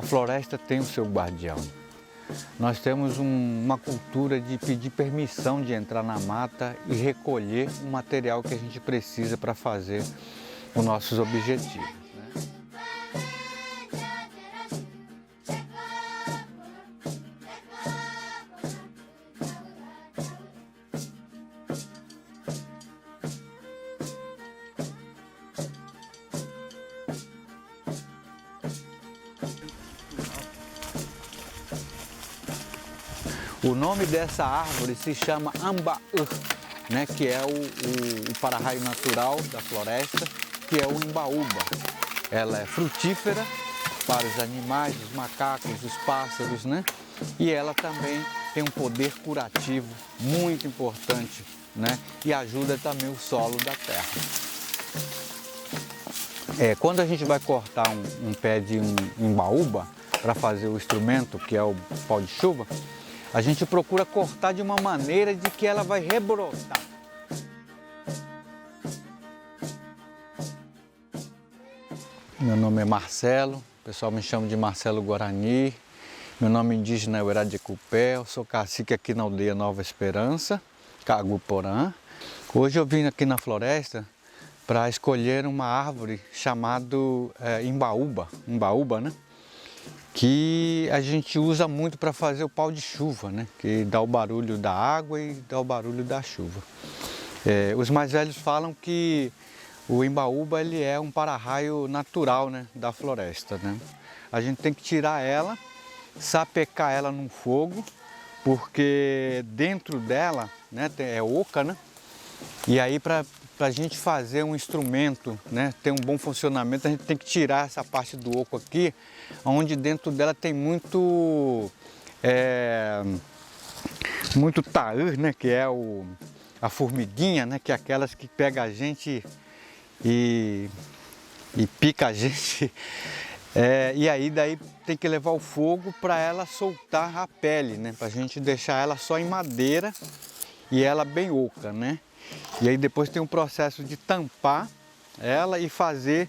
A floresta tem o seu guardião. Nós temos uma cultura de pedir permissão de entrar na mata e recolher o material que a gente precisa para fazer os nossos objetivos. O nome dessa árvore se chama ambaú, né, que é o para-raio natural da floresta, que é o imbaúba. Ela é frutífera para os animais, os macacos, os pássaros, né? E ela também tem um poder curativo muito importante, né? E ajuda também o solo da terra. Quando a gente vai cortar um pé de imbaúba para fazer o instrumento, que é o pau de chuva, a gente procura cortar de uma maneira de que ela vai rebrotar. Meu nome é Marcelo, o pessoal me chama de Marcelo Guarani. Meu nome indígena é Uirajecupé, eu sou cacique aqui na aldeia Nova Esperança, Caguporã. Hoje eu vim aqui na floresta para escolher uma árvore chamada imbaúba, né? Que a gente usa muito para fazer o pau de chuva, né? Que dá o barulho da água e dá o barulho da chuva. Os mais velhos falam que o imbaúba ele é um para-raio natural, né, da floresta, né? A gente tem que tirar ela, sapecar ela no fogo, porque dentro dela, né, é oca, né? E aí para a gente fazer um instrumento, né, ter um bom funcionamento, a gente tem que tirar essa parte do oco aqui, onde dentro dela tem muito taur, né, que é a formiguinha, né, que é aquelas que pega a gente e pica a gente. E aí daí tem que levar o fogo para ela soltar a pele, né, para a gente deixar ela só em madeira e ela bem oca, né. E aí depois tem um processo de tampar ela e fazer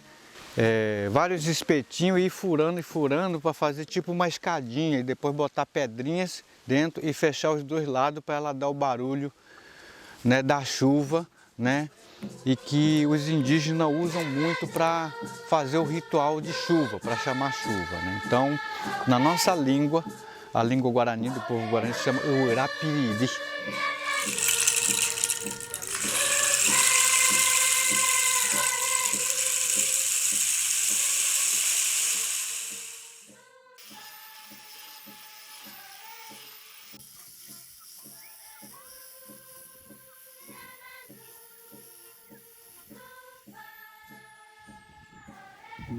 vários espetinhos e ir furando para fazer tipo uma escadinha e depois botar pedrinhas dentro e fechar os dois lados para ela dar o barulho, né, da chuva, né, e que os indígenas usam muito para fazer o ritual de chuva, para chamar chuva, né? Então, na nossa língua, a língua guarani do povo guarani se chama Uirapiriri.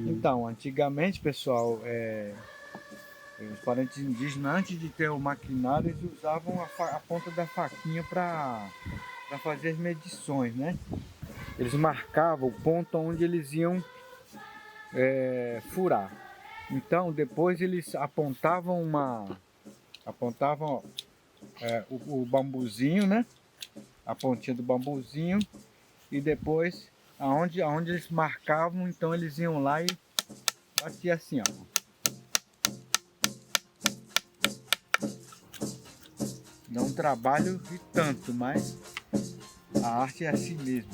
Então, antigamente, pessoal, os parentes indígenas, antes de ter o maquinário, eles usavam a ponta da faquinha para fazer as medições, né? Eles marcavam o ponto onde eles iam furar. Então, depois eles apontavam o bambuzinho, né? A pontinha do bambuzinho, e depois aonde eles marcavam, então eles iam lá e batiam assim, ó. Dá um trabalho de tanto, mas a arte é assim mesmo.